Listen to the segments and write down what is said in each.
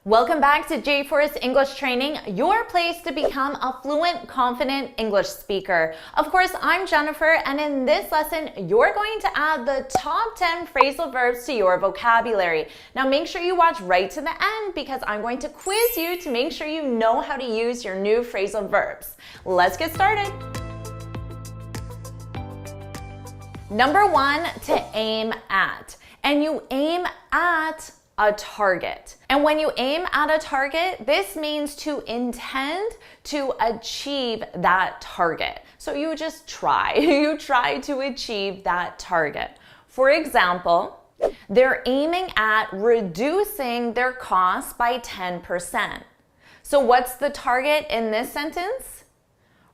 Welcome back to JForrest English Training, your place to become a fluent, confident English speaker. Of course, I'm Jennifer, and in this lesson, you're going to add the top 10 phrasal verbs to your vocabulary. Now, make sure you watch right to the end because I'm going to quiz you to make sure you know how to use your new phrasal verbs. Let's get started. Number one, to aim at. And you aim at a target. And when you aim at a target, this means to intend to achieve that target. So you just try. You try to achieve that target. For example, they're aiming at reducing their costs by 10%. So what's the target in this sentence?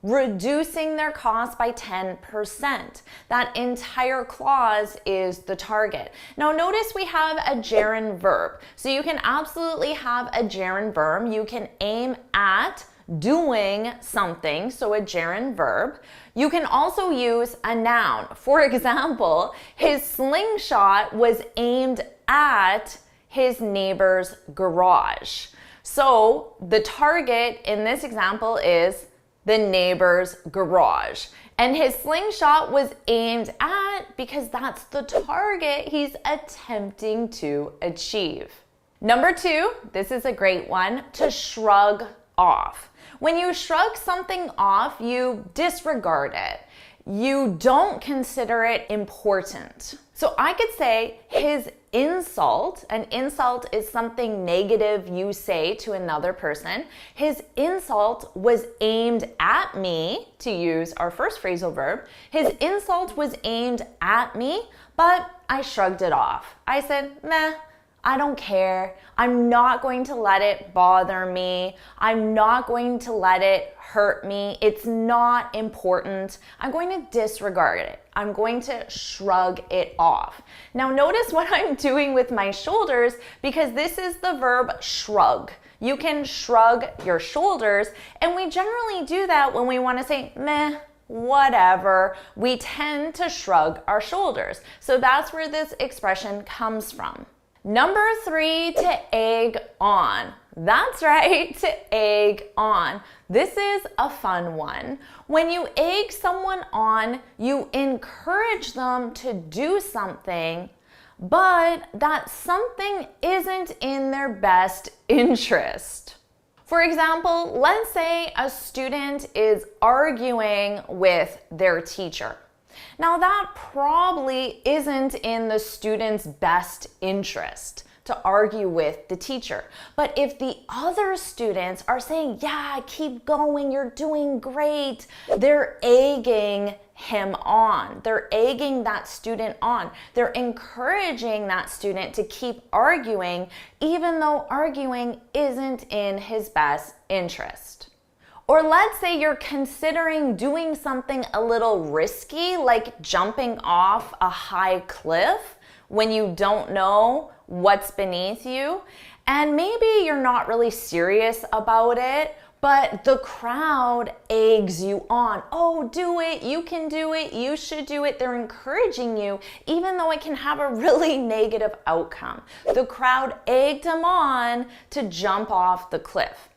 Reducing their costs by 10%. That entire clause is the target. Now notice we have a gerund verb. So you can absolutely have a gerund verb. You can aim at doing something, so a gerund verb. You can also use a noun. For example, his slingshot was aimed at his neighbor's garage. So the target in this example is the neighbor's garage. And his slingshot was aimed at because that's the target he's attempting to achieve. Number two, this is a great one, to shrug off. When you shrug something off, you disregard it. You don't consider it important. So I could say his insult. An insult is something negative you say to another person. His insult was aimed at me, to use our first phrasal verb. His insult was aimed at me, but I shrugged it off. I said, meh, I don't care. I'm not going to let it bother me. I'm not going to let it hurt me. It's not important. I'm going to disregard it. I'm going to shrug it off. Now notice what I'm doing with my shoulders because this is the verb shrug. You can shrug your shoulders, and we generally do that when we want to say meh, whatever. We tend to shrug our shoulders. So that's where this expression comes from. Number three, to egg on. That's right, to egg on. This is a fun one. When you egg someone on, you encourage them to do something, but that something isn't in their best interest. For example, let's say a student is arguing with their teacher. Now that probably isn't in the student's best interest to argue with the teacher. But if the other students are saying, yeah, keep going, you're doing great, they're egging him on. They're egging that student on. They're encouraging that student to keep arguing, even though arguing isn't in his best interest. Or let's say you're considering doing something a little risky, like jumping off a high cliff when you don't know what's beneath you. And maybe you're not really serious about it, but the crowd eggs you on. Oh, do it, you can do it, you should do it. They're encouraging you, even though it can have a really negative outcome. The crowd egged him on to jump off the cliff.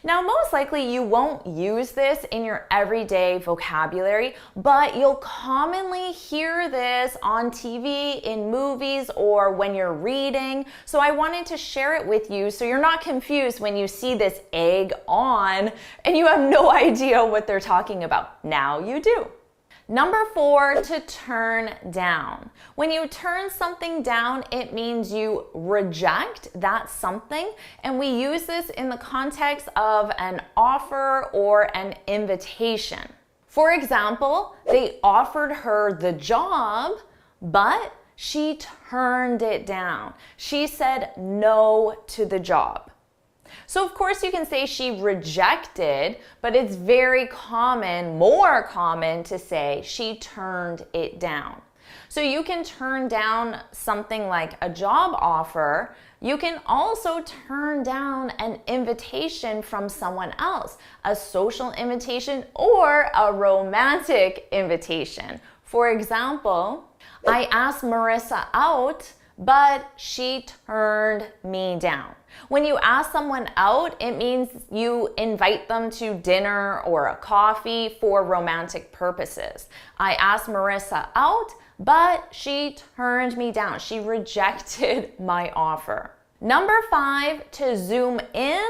Now, most likely you won't use this in your everyday vocabulary, but you'll commonly hear this on TV, in movies, or when you're reading. So I wanted to share it with you so you're not confused when you see this egg on and you have no idea what they're talking about. Now you do. Number four, to turn down. When you turn something down, it means you reject that something, and we use this in the context of an offer or an invitation. For example, they offered her the job, but she turned it down. She said no to the job. So of course you can say she rejected, but it's very common, more common to say she turned it down. So you can turn down something like a job offer. You can also turn down an invitation from someone else, a social invitation or a romantic invitation. For example, I asked Marissa out, but she turned me down. When you ask someone out, it means you invite them to dinner or a coffee for romantic purposes. I asked Marissa out, but she turned me down. She rejected my offer. Number 5, to zoom in,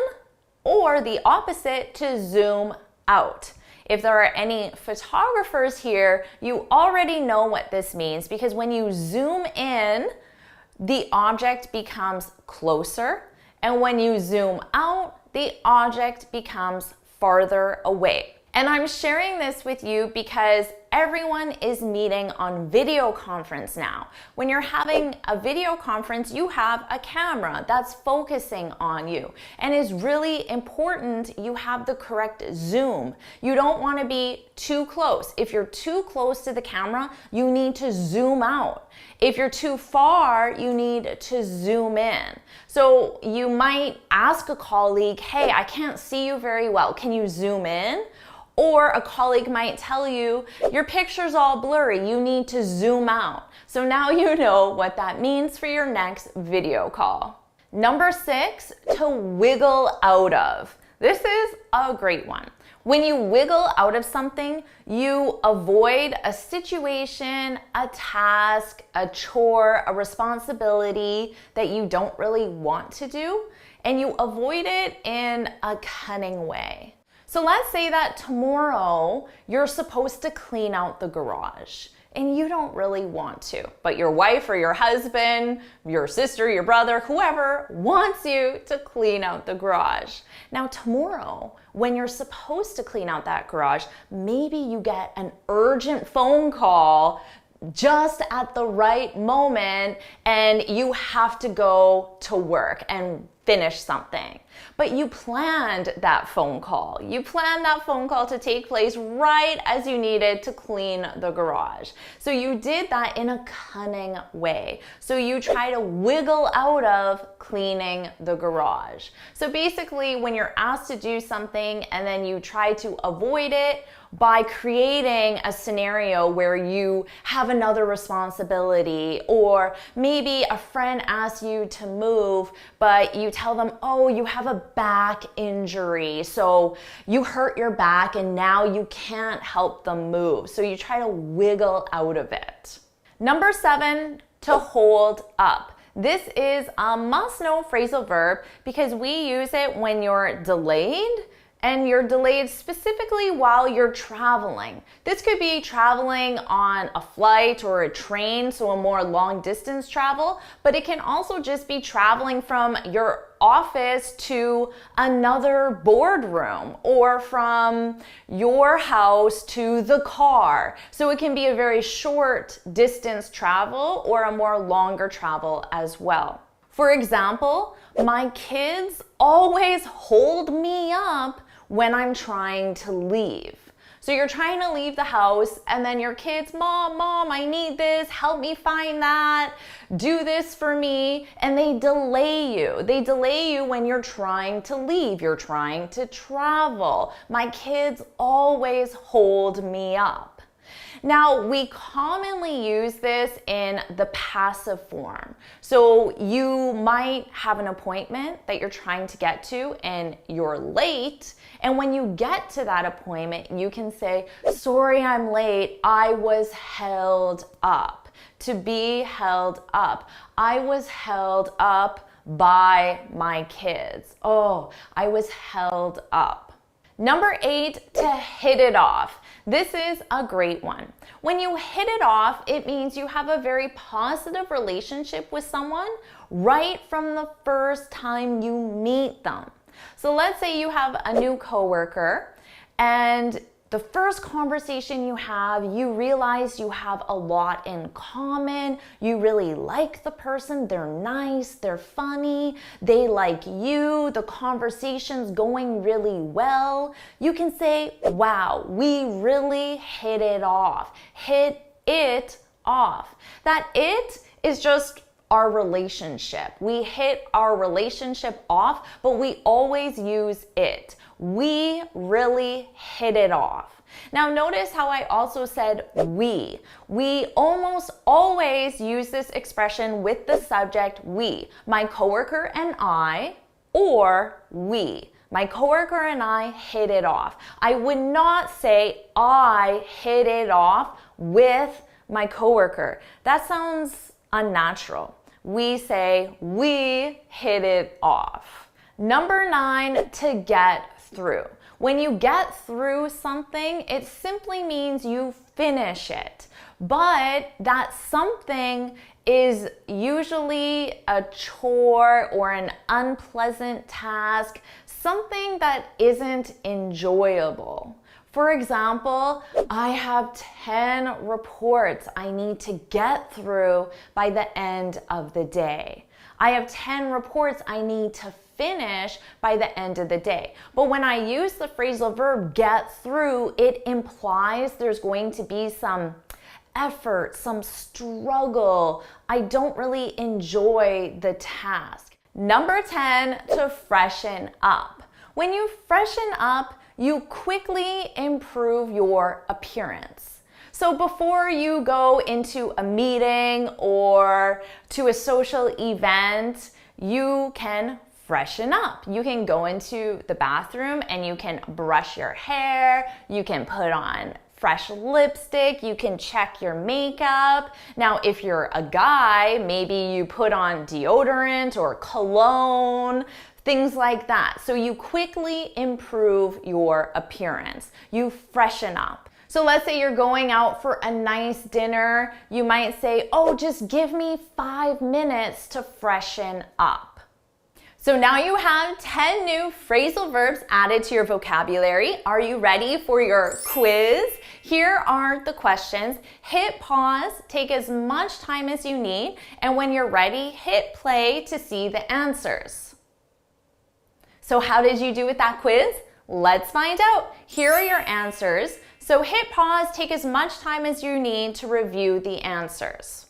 or the opposite, to zoom out. If there are any photographers here, you already know what this means, because when you zoom in, the object becomes closer, and when you zoom out, the object becomes farther away. And I'm sharing this with you because everyone is meeting on video conference now. When you're having a video conference, you have a camera that's focusing on you. And it's really important you have the correct zoom. You don't want to be too close. If you're too close to the camera, you need to zoom out. If you're too far, you need to zoom in. So you might ask a colleague, hey, I can't see you very well. Can you zoom in? Or a colleague might tell you, your picture's all blurry, you need to zoom out. So now you know what that means for your next video call. Number 6, to wiggle out of. This is a great one. When you wiggle out of something, you avoid a situation, a task, a chore, a responsibility that you don't really want to do, and you avoid it in a cunning way. So let's say that tomorrow you're supposed to clean out the garage and you don't really want to, but your wife or your husband, your sister, your brother, whoever wants you to clean out the garage. Now tomorrow, when you're supposed to clean out that garage, maybe you get an urgent phone call just at the right moment and you have to go to work and finish something. But you planned that phone call. You planned that phone call to take place right as you needed to clean the garage. So you did that in a cunning way. So you try to wiggle out of cleaning the garage. So basically, when you're asked to do something and then you try to avoid it by creating a scenario where you have another responsibility, or maybe a friend asks you to move, but you tell them, oh, you have a back injury, so you hurt your back and now you can't help them move. So you try to wiggle out of it. Number 7, to hold up. This is a must-know phrasal verb because we use it when you're delayed, and you're delayed specifically while you're traveling. This could be traveling on a flight or a train, so a more long distance travel, but it can also just be traveling from your office to another boardroom or from your house to the car. So it can be a very short distance travel or a more longer travel as well. For example, my kids always hold me up when I'm trying to leave. So you're trying to leave the house and then your kids, Mom, I need this, help me find that, do this for me, and they delay you. They delay you when you're trying to leave, you're trying to travel. My kids always hold me up. Now, we commonly use this in the passive form. So you might have an appointment that you're trying to get to and you're late. And when you get to that appointment, you can say, sorry, I'm late. I was held up. To be held up. I was held up by my kids. Oh, I was held up. Number 8, to hit it off. This is a great one. When you hit it off, it means you have a very positive relationship with someone right from the first time you meet them. So let's say you have a new coworker and the first conversation you have, you realize you have a lot in common. You really like the person. They're nice. They're funny. They like you. The conversation's going really well. You can say, wow, we really hit it off. Hit it off. That it is just our relationship. We hit our relationship off, but we always use it. We really hit it off. Now notice how I also said we. We almost always use this expression with the subject we. My coworker and I, or we. My coworker and I hit it off. I would not say I hit it off with my coworker. That sounds unnatural. We say we hit it off. Number 9, to get through. When you get through something, it simply means you finish it. But that something is usually a chore or an unpleasant task, something that isn't enjoyable. For example, I have 10 reports I need to get through by the end of the day. I have 10 reports I need to finish by the end of the day. But when I use the phrasal verb get through, it implies there's going to be some effort, some struggle. I don't really enjoy the task. Number 10, to freshen up. When you freshen up, you quickly improve your appearance. So before you go into a meeting or to a social event, you can freshen up. You can go into the bathroom and you can brush your hair, you can put on fresh lipstick, you can check your makeup. Now, if you're a guy, maybe you put on deodorant or cologne, things like that. So you quickly improve your appearance. You freshen up. So let's say you're going out for a nice dinner. You might say, oh, just give me 5 minutes to freshen up. So now you have 10 new phrasal verbs added to your vocabulary. Are you ready for your quiz? Here are the questions. Hit pause, take as much time as you need, and when you're ready, hit play to see the answers. So how did you do with that quiz? Let's find out. Here are your answers. So hit pause, take as much time as you need to review the answers.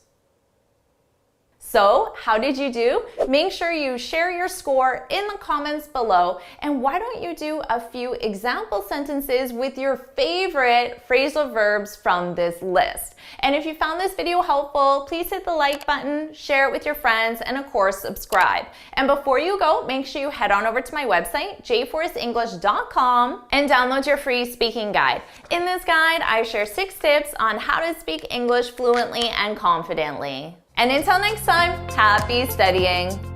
So, how did you do? Make sure you share your score in the comments below, and why don't you do a few example sentences with your favorite phrasal verbs from this list. And if you found this video helpful, please hit the like button, share it with your friends, and of course, subscribe. And before you go, make sure you head on over to my website, JForrestEnglish.com, and download your free speaking guide. In this guide, I share 6 tips on how to speak English fluently and confidently. And until next time, happy studying!